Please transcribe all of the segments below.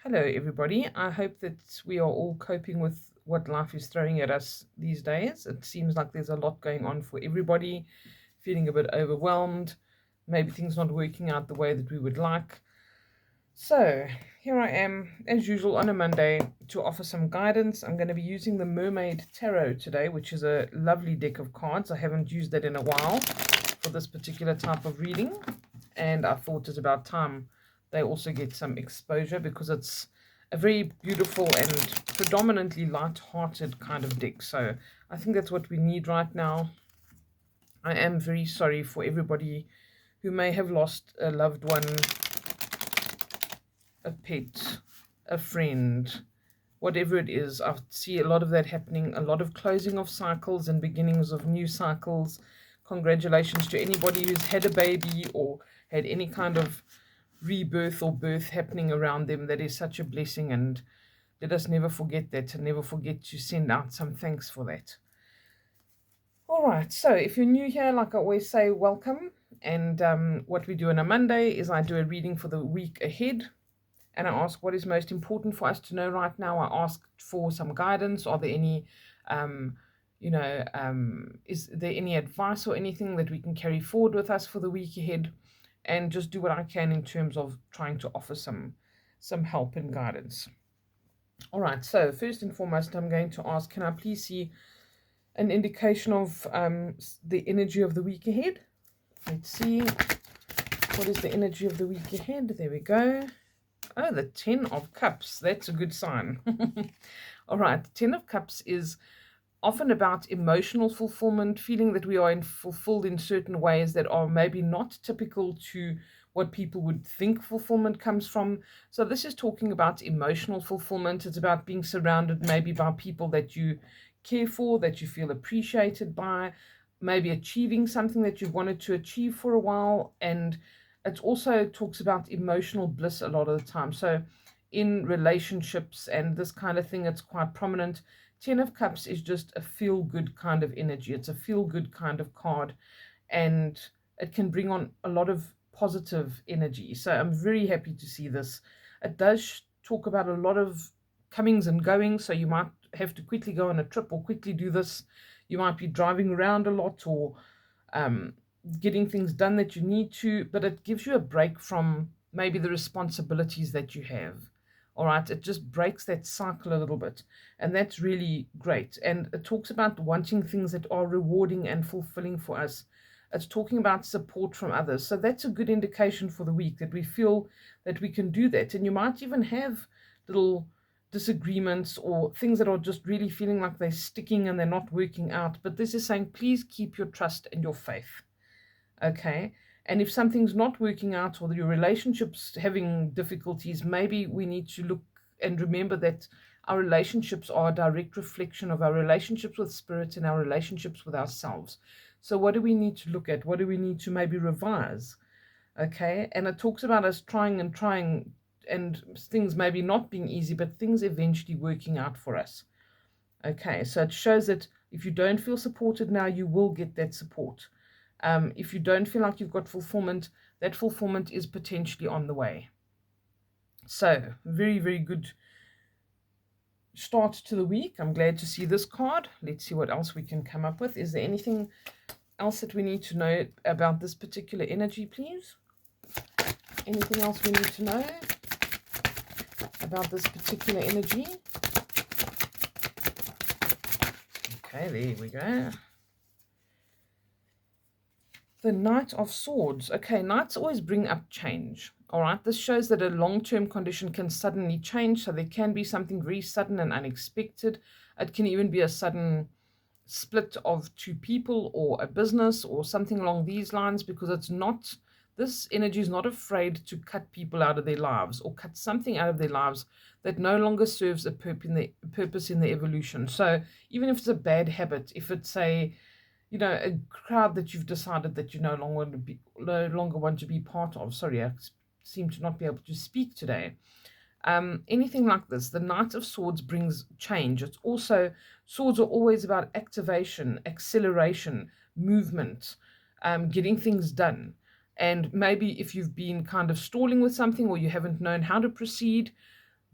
Hello, everybody. I hope that we are all coping with what life is throwing at us these days. It seems like there's a lot going on for everybody, feeling a bit overwhelmed, maybe things not working out the way that we would like. So, here I am, as usual, on a Monday to offer some guidance. I'm going to be using the Mermaid Tarot today, which is a lovely deck of cards. I haven't used that in a while for this particular type of reading, and I thought it's about time they also get some exposure because it's a very beautiful and predominantly light-hearted kind of deck. So I think that's what we need right now. I am very sorry for everybody who may have lost a loved one, a pet, a friend, whatever it is. I see a lot of that happening, a lot of closing of cycles and beginnings of new cycles. Congratulations to anybody who's had a baby or had any kind of rebirth or birth happening around them. That is such a blessing, and let us never forget that and never forget to send out some thanks for that. All right, so if you're new here, like I always say, welcome. And what we do on a Monday is I do a reading for the week ahead, and I ask what is most important for us to know right now. I ask for some guidance. Are there any, is there any advice or anything that we can carry forward with us for the week ahead? And just do what I can in terms of trying to offer some help and guidance. All right, so first and foremost, I'm going to ask, can I please see an indication of the energy of the week ahead? Let's see. What is the energy of the week ahead? There we go. Oh, the 10 of Cups. That's a good sign. All right, 10 of Cups is often about emotional fulfillment, feeling that we are fulfilled in certain ways that are maybe not typical to what people would think fulfillment comes from. So this is talking about emotional fulfillment. It's about being surrounded maybe by people that you care for, that you feel appreciated by, maybe achieving something that you've wanted to achieve for a while. And it also talks about emotional bliss a lot of the time. So in relationships and this kind of thing, it's quite prominent. 10 of Cups is just a feel-good kind of energy. It's a feel-good kind of card, and it can bring on a lot of positive energy. So I'm very happy to see this. It does talk about a lot of comings and goings, so you might have to quickly go on a trip or quickly do this. You might be driving around a lot or getting things done that you need to, but it gives you a break from maybe the responsibilities that you have. All right, it just breaks that cycle a little bit, and that's really great. And it talks about wanting things that are rewarding and fulfilling for us. It's talking about support from others. So that's a good indication for the week that we feel that we can do that. And you might even have little disagreements or things that are just really feeling like they're sticking and they're not working out. But this is saying, please keep your trust and your faith. Okay. And if something's not working out or your relationship's having difficulties, maybe we need to look and remember that our relationships are a direct reflection of our relationships with spirit and our relationships with ourselves. So what do we need to look at? What do we need to maybe revise? Okay. And it talks about us trying and things maybe not being easy, but things eventually working out for us. Okay. So it shows that if you don't feel supported now, you will get that support. If you don't feel like you've got fulfillment, that fulfillment is potentially on the way. So, very, very good start to the week. I'm glad to see this card. Let's see what else we can come up with. Is there anything else that we need to know about this particular energy, please? Anything else we need to know about this particular energy? Okay, there we go. The Knight of Swords. Okay, knights always bring up change. All right, this shows that a long-term condition can suddenly change. So there can be something very sudden and unexpected. It can even be a sudden split of two people or a business or something along these lines, because it's not, this energy is not afraid to cut people out of their lives or cut something out of their lives that no longer serves a purpose in the evolution. So even if it's a bad habit, if it's a crowd that you've decided that you no longer want to be part of. Sorry, I seem to not be able to speak today. Anything like this, the Knight of Swords brings change. It's also, swords are always about activation, acceleration, movement, getting things done. And maybe if you've been kind of stalling with something or you haven't known how to proceed,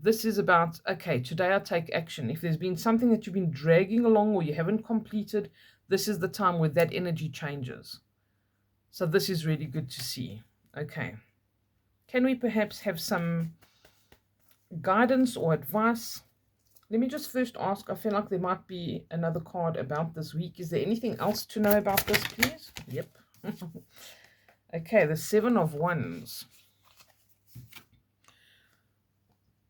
this is about, okay, today I take action. If there's been something that you've been dragging along or you haven't completed, this is the time where that energy changes. So this is really good to see. Okay. Can we perhaps have some guidance or advice? Let me just first ask, I feel like there might be another card about this week. Is there anything else to know about this, please? Yep. Okay, the Seven of Wands.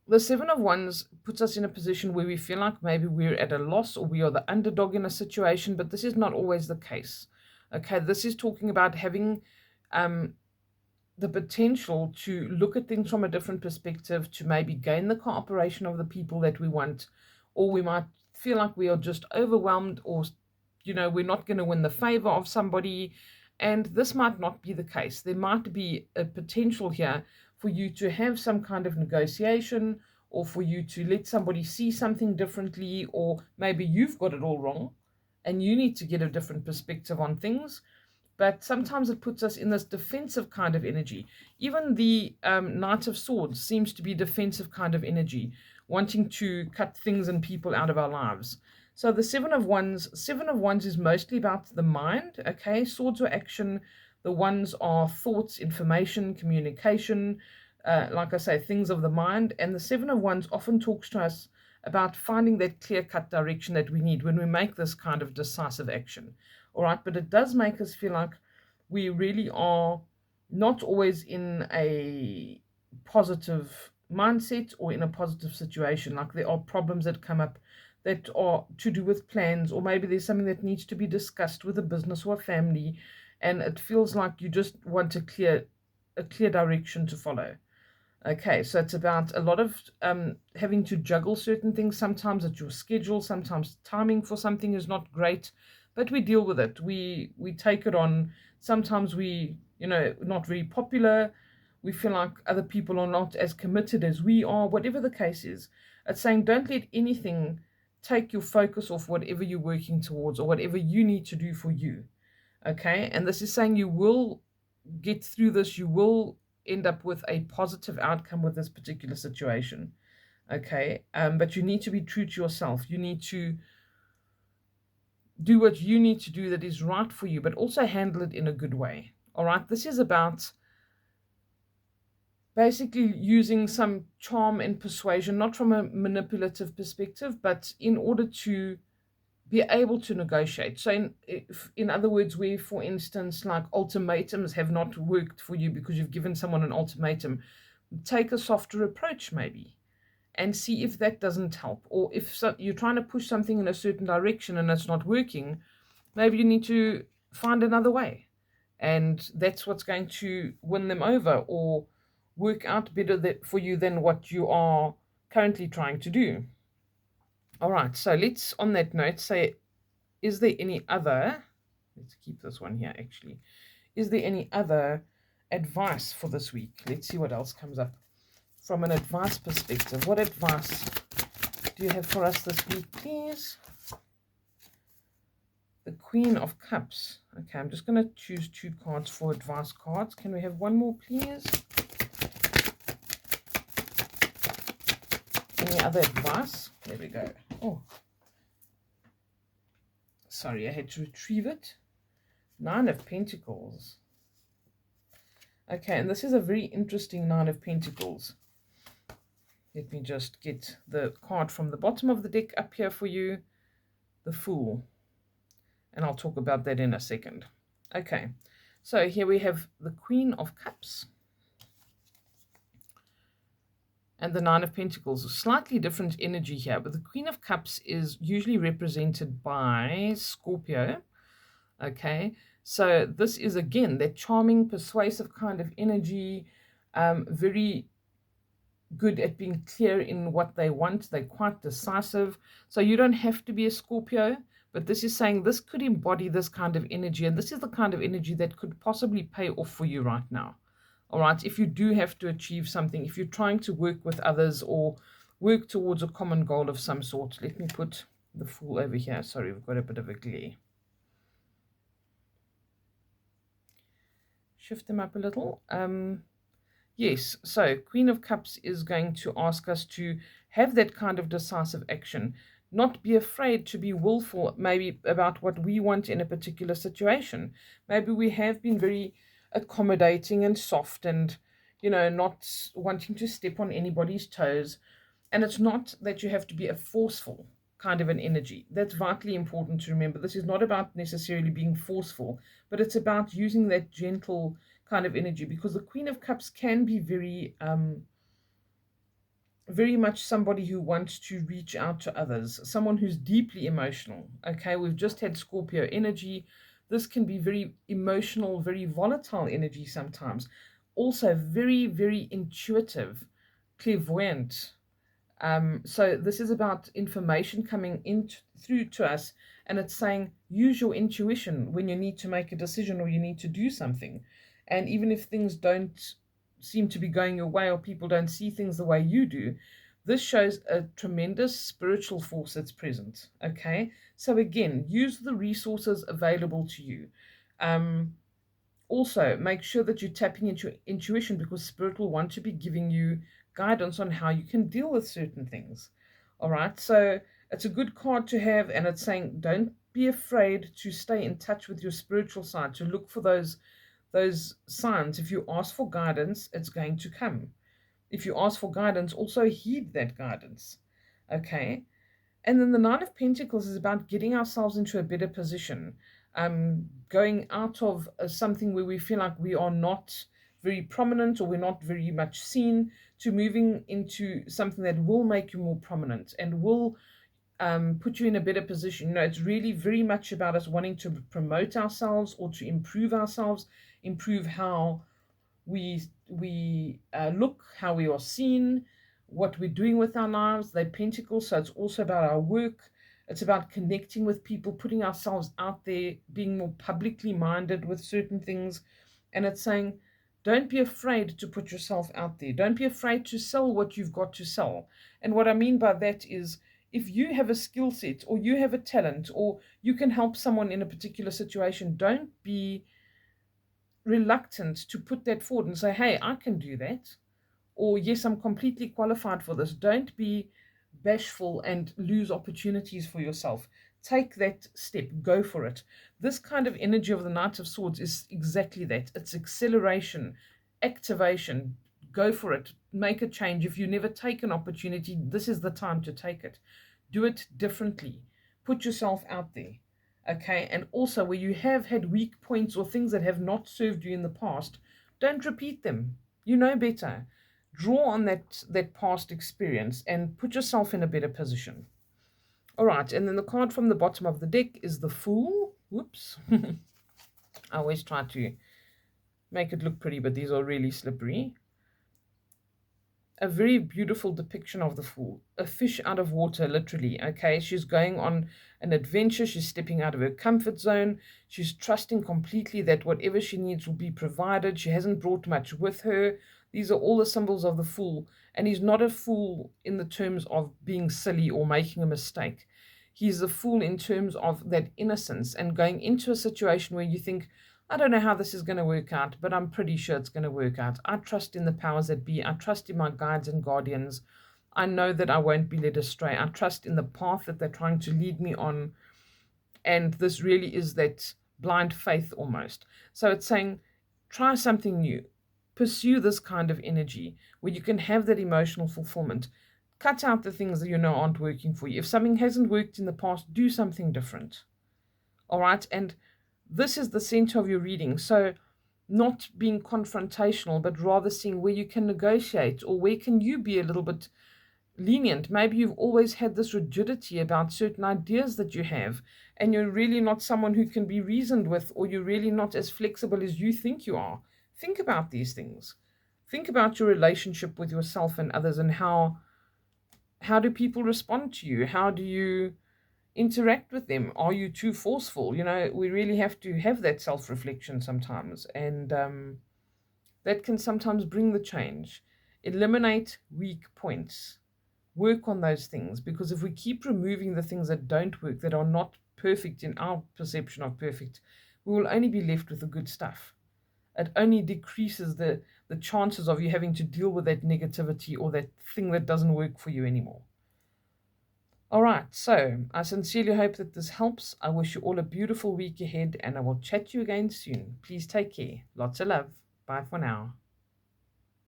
The Seven of Wands puts us in a position where we feel like maybe we're at a loss or we are the underdog in a situation, but this is not always the case. Okay, this is talking about having the potential to look at things from a different perspective, to maybe gain the cooperation of the people that we want, or we might feel like we are just overwhelmed, or we're not going to win the favor of somebody, and this might not be the case. There might be a potential here for you to have some kind of negotiation, or for you to let somebody see something differently, or maybe you've got it all wrong and you need to get a different perspective on things. But sometimes it puts us in this defensive kind of energy. Even the Knight of Swords seems to be defensive kind of energy, wanting to cut things and people out of our lives. So the Seven of Wands is mostly about the mind. Okay, swords are action. The wands are thoughts, information, communication. Like I say, things of the mind. And the Seven of Wands often talks to us about finding that clear-cut direction that we need when we make this kind of decisive action. All right, but it does make us feel like we really are not always in a positive mindset or in a positive situation. Like there are problems that come up that are to do with plans, or maybe there's something that needs to be discussed with a business or a family, and it feels like you just want a clear direction to follow. Okay, so it's about a lot of having to juggle certain things. Sometimes it's your schedule, sometimes timing for something is not great, but we deal with it. We take it on. Sometimes we, not very popular. We feel like other people are not as committed as we are, whatever the case is. It's saying don't let anything take your focus off whatever you're working towards or whatever you need to do for you. Okay, and this is saying you will get through this. You will end up with a positive outcome with this particular situation. Okay, but you need to be true to yourself. You need to do what you need to do that is right for you, but also handle it in a good way. All right, this is about basically using some charm and persuasion, not from a manipulative perspective, but in order to be able to negotiate. So in other words, where, for instance, like ultimatums have not worked for you because you've given someone an ultimatum, take a softer approach maybe and see if that doesn't help. Or if you're trying to push something in a certain direction and it's not working, maybe you need to find another way. And that's what's going to win them over or work out better for you than what you are currently trying to do. All right, so let's, on that note, say, is there any other, let's keep this one here actually, is there any other advice for this week? Let's see what else comes up from an advice perspective. What advice do you have for us this week, please? The Queen of Cups. Okay, I'm just going to choose 2 cards for advice cards. Can we have one more, please? Any other advice? There we go. Oh, sorry, I had to retrieve it. 9 of Pentacles. Okay, and this is a very interesting 9 of Pentacles. Let me just get the card from the bottom of the deck up here for you. The Fool. And I'll talk about that in a second. Okay, so here we have the Queen of Cups and the 9 of Pentacles. A slightly different energy here, but the Queen of Cups is usually represented by Scorpio. Okay, so this is again that charming, persuasive kind of energy, very good at being clear in what they want. They're quite decisive. So you don't have to be a Scorpio, but this is saying this could embody this kind of energy, and this is the kind of energy that could possibly pay off for you right now. All right, if you do have to achieve something, if you're trying to work with others or work towards a common goal of some sort. Let me put the Fool over here. Sorry, we've got a bit of a glare. Shift them up a little. Yes, so Queen of Cups is going to ask us to have that kind of decisive action, not be afraid to be willful, maybe about what we want in a particular situation. Maybe we have been very accommodating and soft and, not wanting to step on anybody's toes. And it's not that you have to be a forceful kind of an energy. That's vitally important to remember. This is not about necessarily being forceful, but it's about using that gentle kind of energy, because the Queen of Cups can be very much somebody who wants to reach out to others, someone who's deeply emotional. Okay, we've just had Scorpio energy. This can be very emotional, very volatile energy sometimes. Also, very, very intuitive, clairvoyant. So this is about information coming in through to us, and it's saying use your intuition when you need to make a decision or you need to do something. And even if things don't seem to be going your way or people don't see things the way you do, this shows a tremendous spiritual force that's present. Okay, so again, use the resources available to you. Um, Also, make sure that you're tapping into your intuition, because spirit will want to be giving you guidance on how you can deal with certain things. All right, so it's a good card to have, and it's saying don't be afraid to stay in touch with your spiritual side, to look for those signs. If you ask for guidance, it's going to come. If you ask for guidance, also heed that guidance. Okay, and then the Nine of Pentacles is about getting ourselves into a better position, going out of something where we feel like we are not very prominent or we're not very much seen, to moving into something that will make you more prominent and will put you in a better position. It's really very much about us wanting to promote ourselves or to improve ourselves, improve how we look, how we are seen, what we're doing with our lives. They're pentacles, so it's also about our work. It's about connecting with people, putting ourselves out there, being more publicly minded with certain things. And it's saying, don't be afraid to put yourself out there. Don't be afraid to sell what you've got to sell. And what I mean by that is, if you have a skill set or you have a talent or you can help someone in a particular situation, don't be reluctant to put that forward and say, hey, I can do that. Or, yes, I'm completely qualified for this. Don't be bashful and lose opportunities for yourself. Take that step, go for it. This kind of energy of the Knight of Swords is exactly that. It's acceleration, activation. Go for it. Make a change. If you never take an opportunity, this is the time to take it. Do it differently. Put yourself out there. Okay, and also where you have had weak points or things that have not served you in the past, don't repeat them. You know better. Draw on that past experience and put yourself in a better position. All right, and then the card from the bottom of the deck is the Fool. Whoops. I always try to make it look pretty, but these are really slippery. A very beautiful depiction of the Fool, a fish out of water, literally. Okay, she's going on an adventure, she's stepping out of her comfort zone, she's trusting completely that whatever she needs will be provided. She hasn't brought much with her. These are all the symbols of the Fool, and he's not a fool in the terms of being silly or making a mistake. He's a fool in terms of that innocence and going into a situation where you think, I don't know how this is going to work out, but I'm pretty sure it's going to work out. I trust in the powers that be. I trust in my guides and guardians. I know that I won't be led astray. I trust in the path that they're trying to lead me on. And this really is that blind faith almost. So it's saying, try something new. Pursue this kind of energy where you can have that emotional fulfillment. Cut out the things that you know aren't working for you. If something hasn't worked in the past, do something different. All right? And this is the center of your reading. So not being confrontational, but rather seeing where you can negotiate or where can you be a little bit lenient. Maybe you've always had this rigidity about certain ideas that you have, and you're really not someone who can be reasoned with, or you're really not as flexible as you think you are. Think about these things. Think about your relationship with yourself and others, and how do people respond to you? How do you interact with them? Are you too forceful? We really have to have that self-reflection sometimes, and that can sometimes bring the change. Eliminate weak points. Work on those things, because if we keep removing the things that don't work, that are not perfect in our perception of perfect, we will only be left with the good stuff. It only decreases the chances of you having to deal with that negativity or that thing that doesn't work for you anymore. All right, so I sincerely hope that this helps. I wish you all a beautiful week ahead, and I will chat to you again soon. Please take care. Lots of love. Bye for now.